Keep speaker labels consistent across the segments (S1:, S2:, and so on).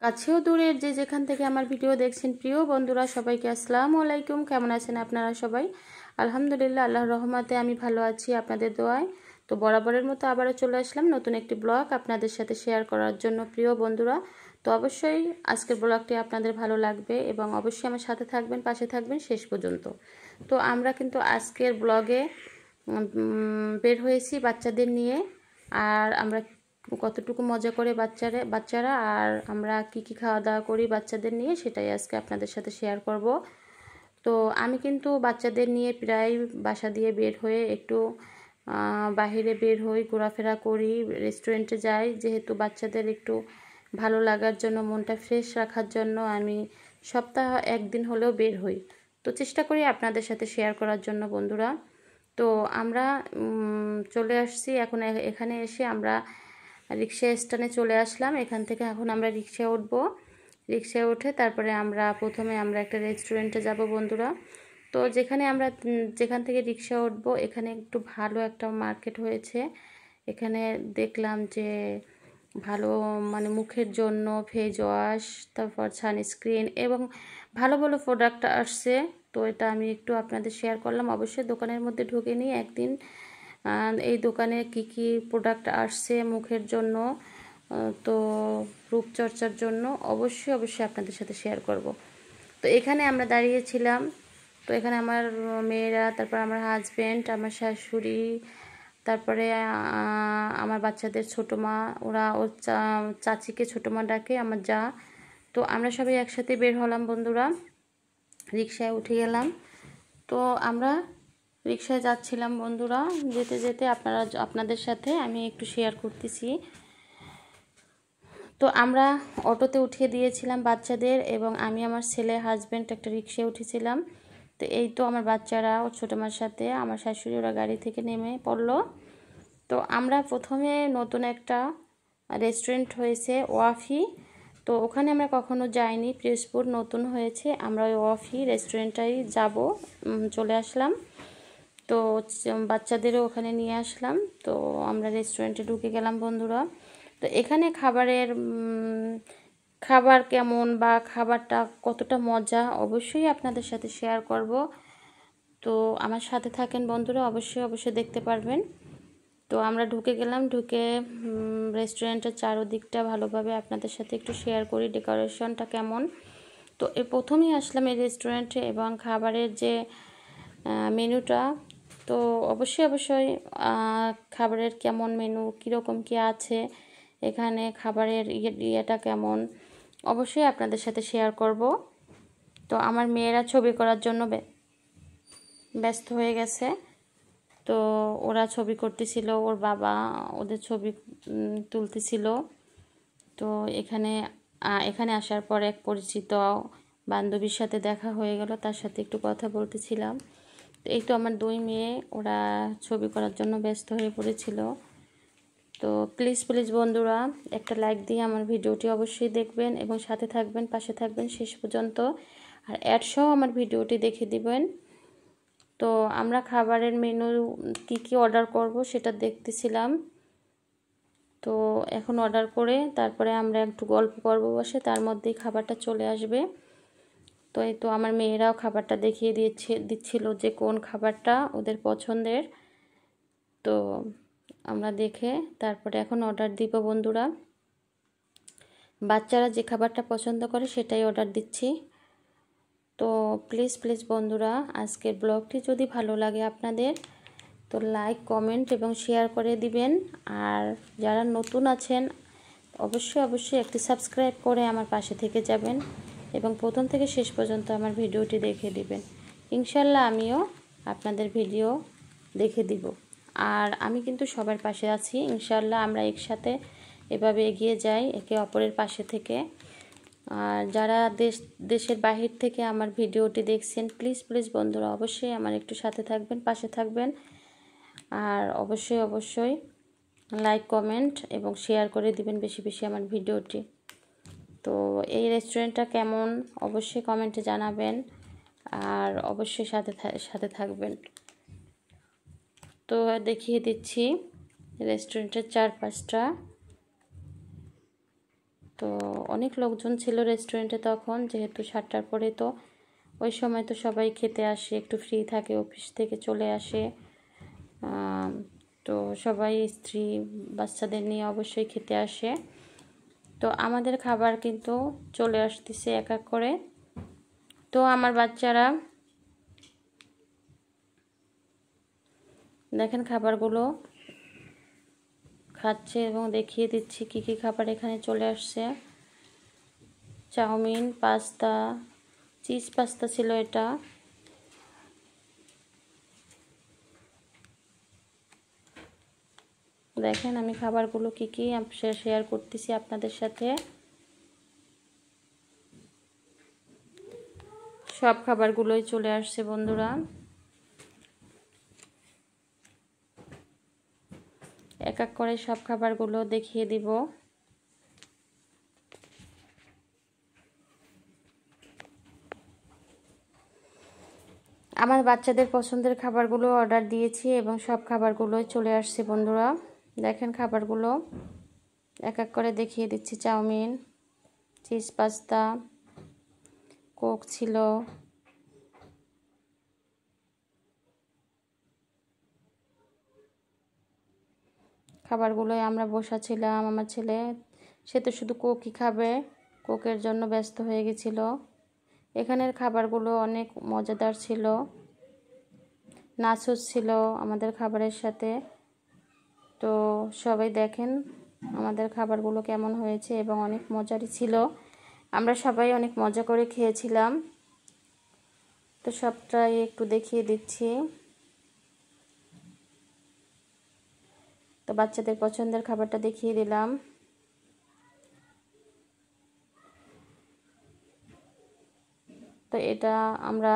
S1: কাছেও দূরের যে যেখান থেকে আমার ভিডিও দেখছেন প্রিয় বন্ধুরা সবাইকে আসসালামু আলাইকুম। কেমন আছেন আপনারা সবাই? আলহামদুলিল্লাহ, আল্লাহর রহমতে আমি ভালো আছি, আপনাদের দোয়ায়। তো বরাবরের মতো আবারও চলে আসলাম নতুন একটি ব্লগ আপনাদের সাথে শেয়ার করার জন্য প্রিয় বন্ধুরা। তো অবশ্যই আজকের ব্লগটি আপনাদের ভালো লাগবে এবং অবশ্যই আমার সাথে থাকবেন, পাশে থাকবেন শেষ পর্যন্ত। তো আমরা কিন্তু আজকের ব্লগে বের হয়েছি বাচ্চাদের নিয়ে, আর আমরা কতটুকু মজা করে বাচ্চারা আর আমরা কি খাওয়া দাওয়া করি বাচ্চাদের নিয়ে, সেটাই আজকে আপনাদের সাথে শেয়ার করব। তো আমি কিন্তু বাচ্চাদের নিয়ে প্রায় বাসা দিয়ে বের হয়ে একটু বাহিরে বের হই, ঘোরাফেরা করি, রেস্টুরেন্টে যাই, যেহেতু বাচ্চাদের একটু ভালো লাগার জন্য, মনটা ফ্রেশ রাখার জন্য আমি সপ্তাহ একদিন হলেও বের হই। তো চেষ্টা করি আপনাদের সাথে শেয়ার করার জন্য বন্ধুরা। তো আমরা চলে আসছি এখন, এখানে এসে আমরা রিক্সা স্ট্যান্ডে চলে আসলাম। এখান থেকে এখন আমরা রিক্সায় উঠবো। রিক্সায় উঠে তারপরে প্রথমে আমরা একটা রেস্টুরেন্টে যাব বন্ধুরা। তো যেখান থেকে রিক্সা উঠবো, এখানে একটু ভালো একটা মার্কেট হয়েছে। এখানে দেখলাম যে ভালো মানে মুখের জন্য ফেস ওয়াশ, তারপর সানস্ক্রিন এবং ভালো ভালো প্রোডাক্ট আসছে। তো এটা আমি একটু আপনাদের শেয়ার করলাম। অবশ্যই দোকানের মধ্যে ঢুকে নিই একদিন এই দোকানে কি প্রোডাক্ট আসছে মুখের জন্য, তো রূপচর্চার জন্য অবশ্যই আপনাদের সাথে শেয়ার করব। তো এখানে আমরা দাঁড়িয়েছিলাম। তো এখানে আমার মেয়েরা, তারপর আমার হাজব্যান্ড, আমার শাশুড়ি, তারপরে আমার বাচ্চাদের ছোটো মা, ওর চাচিকে ছোটো মা ডাকে, আমার যা। তো আমরা সবাই একসাথে বের হলাম বন্ধুরা, রিকশায় উঠে গেলাম। তো আমরা রিকশায় যাচ্ছিলাম বন্ধুরা, যেতে যেতে আপনাদের সাথে আমি একটু শেয়ার করতেছি। তো আমরা অটোতে উঠিয়ে দিয়েছিলাম বাচ্চাদের, এবং আমি আমার ছেলে হাজব্যান্ড একটা রিকশায় উঠেছিলাম। তো এই তো আমার বাচ্চারা ও ছোটো মার সাথে আমার শাশুড়ি ওরা গাড়ি থেকে নেমে পড়লো। তো আমরা প্রথমে নতুন একটা রেস্টুরেন্ট হয়েছে ওয়াফি, তো ওখানে আমরা কখনো যাইনি, পিরোজপুর নতুন হয়েছে, আমরা ওই ওয়াফি রেস্টুরেন্টটাই যাব। চলে আসলাম। তো বাচ্চাদেরও ওখানে নিয়ে আসলাম। তো আমরা রেস্টুরেন্টে ঢুকে গেলাম বন্ধুরা। তো এখানে খাবার কেমন বা খাবারটা কতটা মজা অবশ্যই আপনাদের সাথে শেয়ার করব। তো আমার সাথে থাকেন বন্ধুরা, অবশ্যই দেখতে পারবেন। তো আমরা ঢুকে গেলাম, ঢুকে রেস্টুরেন্টের চারদিকটা ভালোভাবে আপনাদের সাথে একটু শেয়ার করি, ডেকোরেশনটা কেমন। তো প্রথমেই আসলাম এই রেস্টুরেন্টে, এবং খাবারের যে মেনুটা, তো অবশ্যই খাবারের কেমন মেনু, কীরকম কী আছে এখানে, খাবারের ইয়েটা কেমন অবশ্যই আপনাদের সাথে শেয়ার করব। তো আমার মেয়েরা ছবি করার জন্য ব্যস্ত হয়ে গেছে। তো ওরা ছবি করতেছিল, ওর বাবা ওদের ছবি তুলতেছিল। তো এখানে আসার পর এক পরিচিত বান্ধবীর সাথে দেখা হয়ে গেল, তার সাথে একটু কথা বলতেছিলাম। তো এই তো আমার দুই মেয়ে, ওরা ছবি করার জন্য ব্যস্ত হয়ে পড়েছিল। তো প্লিজ বন্ধুরা একটা লাইক দিয়ে আমার ভিডিওটি অবশ্যই দেখবেন এবং সাথে থাকবেন, পাশে থাকবেন শেষ পর্যন্ত, আর অ্যাডসহ আমার ভিডিওটি দেখে দিবেন। তো আমরা খাবারের মেনু কি অর্ডার করব সেটা দেখতেছিলাম। তো এখন অর্ডার করে তারপরে আমরা একটু গল্প করব বসে, তার মধ্যেই খাবারটা চলে আসবে। তো এই তো আমার মেয়েরাও খাবারটা দেখিয়ে দিচ্ছিল যে কোন খাবারটা ওদের পছন্দের। তো আমরা দেখে তারপরে এখন অর্ডার দিব বন্ধুরা। বাচ্চারা যে খাবারটা পছন্দ করে সেটাই অর্ডার দিচ্ছি। তো প্লিজ বন্ধুরা আজকের ব্লগটি যদি ভালো লাগে আপনাদের, তো লাইক, কমেন্ট এবং শেয়ার করে দিবেন। আর যারা নতুন আছেন অবশ্যই একটি সাবস্ক্রাইব করে আমার পাশে থেকে যাবেন এবং প্রথম থেকে শেষ পর্যন্ত আমার ভিডিওটি দেখে দিবেন। ইনশাল্লাহ আমিও আপনাদের ভিডিও দেখে দিব, আর আমি কিন্তু সবার পাশে আছি। ইনশাল্লাহ আমরা একসাথে এভাবে এগিয়ে যাই একে অপরের পাশে থেকে। আর যারা দেশের বাহির থেকে আমার ভিডিওটি দেখছেন প্লিজ বন্ধুরা অবশ্যই আমার একটু সাথে থাকবেন, পাশে থাকবেন, আর অবশ্যই লাইক, কমেন্ট এবং শেয়ার করে দিবেন বেশি আমার ভিডিওটি। তো এই রেস্টুরেন্টটা কেমন অবশ্যই কমেন্টে জানাবেন, আর অবশ্যই সাথে থাকবেন। তো দেখিয়ে দিচ্ছি রেস্টুরেন্টের চারপাশটা। তো অনেক লোকজন ছিল রেস্টুরেন্টে তখন, যেহেতু 7টার পরে, তো ওই সময় তো সবাই খেতে আসে, একটু ফ্রি থাকে, অফিস থেকে চলে আসে। তো সবাই স্ত্রী বাচ্চাদের নিয়ে অবশ্যই খেতে আসে। তো আমাদের খাবার কিন্তু চলে আসতেছে এক এক করে। তো আমার বাচ্চারা দেখেন খাবারগুলো খাচ্ছে এবং দেখিয়ে দিচ্ছি কি কি খাবার এখানে চলে আসছে। চাউমিন, পাস্তা, চিজ পাস্তা ছিল এটা। দেখেন আমি খাবারগুলো কি কি শেয়ার করতেছি আপনাদের সাথে। সব খাবারগুলোই চলে আসছে বন্ধুরা। এক এক করে সব খাবারগুলো দেখিয়ে দিব। আমার বাচ্চাদের পছন্দের খাবারগুলো অর্ডার দিয়েছি এবং সব খাবারগুলোই চলে আসছে বন্ধুরা। দেখেন খাবারগুলো এক এক করে দেখিয়ে দিচ্ছি। চাউমিন, চিজ পাস্তা, কোক ছিল, খাবারগুলোয় আমরা বসাছিলাম। আমার ছেলে, সে তো শুধু কোকই খাবে, কোকের জন্য ব্যস্ত হয়ে গেছিল। এখানের খাবারগুলো অনেক মজাদার ছিল। নাচোস ছিল আমাদের খাবারের সাথে। তো সবাই দেখেন আমাদের খাবারগুলো কেমন হয়েছে এবং অনেক মজারই ছিল। আমরা সবাই অনেক মজা করে খেয়েছিলাম। তো সবটাই একটু দেখিয়ে দিচ্ছি। তো বাচ্চাদের পছন্দের খাবারটা দেখিয়ে দিলাম। তো এটা আমরা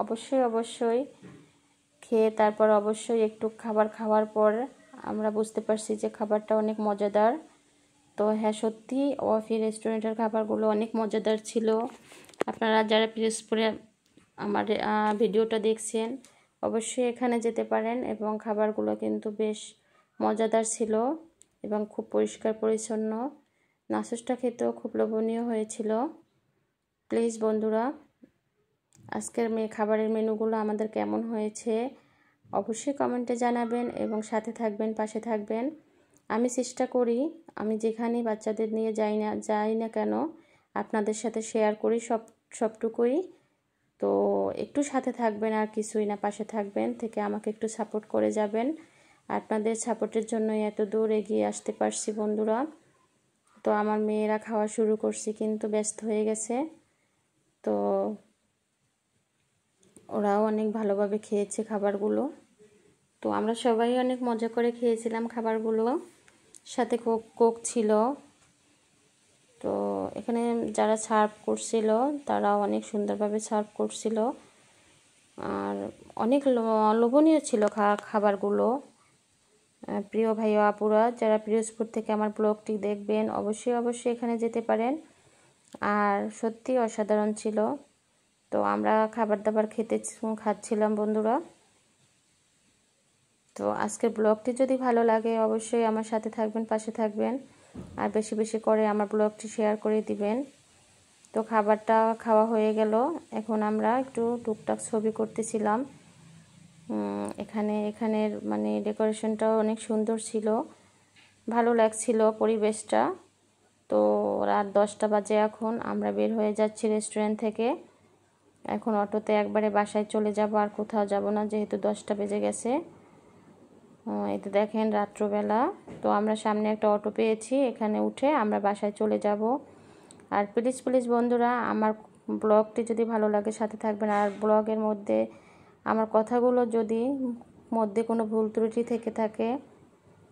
S1: অবশ্যই খেয়ে তারপর অবশ্যই একটু খাবার খাওয়ার পর আমরা বুঝতে পারছি যে খাবারটা অনেক মজাদার। তো হ্যাঁ, সত্যি ওয়াফি রেস্টুরেন্টের খাবারগুলো অনেক মজাদার ছিল। আপনারা যারা পিরোজপুরে আমার ভিডিওটা দেখছেন অবশ্যই এখানে যেতে পারেন এবং খাবারগুলো কিন্তু বেশ মজাদার ছিল এবং খুব পরিষ্কার পরিচ্ছন্ন। নাচোসটা খেতেও খুব লোভনীয় হয়েছিল। প্লিজ বন্ধুরা, আজকের খাবারের মেনুগুলো আমাদের কেমন হয়েছে অবশ্যই কমেন্টে জানাবেন এবং সাথে থাকবেন, পাশে থাকবেন। আমি চেষ্টা করি, আমি যেখানেই বাচ্চাদের নিয়ে যাই না কেন আপনাদের সাথে শেয়ার করি সবটুকুই। তো একটু সাথে থাকবেন, আর কিছুই না, পাশে থাকবেন, থেকে আমাকে একটু সাপোর্ট করে যাবেন। আপনাদের সাপোর্টের জন্যই এত দূর এগিয়ে আসতে পারছি বন্ধুরা। তো আমার মেয়েরা খাওয়া শুরু করছে কিন্তু ব্যস্ত হয়ে গেছে। তো ওরাও অনেক ভালোভাবে খেয়েছে খাবারগুলো। তো আমরা সবাই অনেক মজা করে খেয়েছিলাম খাবারগুলো। সাথে কোক ছিল। তো এখানে যারা সার্ভ করছিল তারাও অনেক সুন্দরভাবে সার্ভ করছিল আর অনেক লোভনীয় ছিল খাবারগুলো। প্রিয় ভাই ও আপুরা যারা পিরোজপুর থেকে আমার ব্লগটি দেখবেন অবশ্যই এখানে যেতে পারেন। আর সত্যি অসাধারণ ছিল। তো আমরা খাবার দাবার খাচ্ছিলাম বন্ধুরা। তো আজকের ব্লগটি যদি ভালো লাগে অবশ্যই আমার সাথে থাকবেন, পাশে থাকবেন, আর বেশি বেশি করে আমার ব্লগটি শেয়ার করে দিবেন। তো খাবারটা খাওয়া হয়ে গেল, এখন আমরা একটু টুকটাক ছবি করতেছিলাম। এখানের মানে ডেকোরেশনটাও অনেক সুন্দর ছিল, ভালো লাগছিল পরিবেশটা। তো রাত 10টা বাজে, এখন আমরা বের হয়ে যাচ্ছি রেস্টুরেন্ট থেকে। এখন অটোতে একবারে বাসায় চলে যাব, আর কোথাও যাব না, যেহেতু 10টা বেজে গেছে। এতে দেখেন রাত্রবেলা। তো আমরা সামনে একটা অটো পেয়েছি, এখানে উঠে আমরা বাসায় চলে যাব। আর প্লিজ বন্ধুরা, আমার ব্লগটি যদি ভালো লাগে সাথে থাকবেন। আর ব্লগের মধ্যে আমার কথাগুলো যদি মধ্যে কোনো ভুল ত্রুটি থেকে থাকে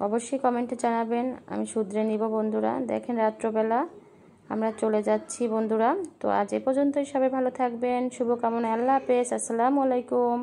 S1: অবশ্যই কমেন্টে জানাবেন, আমি শুধরে নিব বন্ধুরা। দেখেন রাত্রবেলা আমরা চলে যাচ্ছি বন্ধুরা। তো আজ এ পর্যন্তই, সবাই ভালো থাকবেন, শুভকামনা, আল্লাহ হাফেজ, আসসালামু আলাইকুম।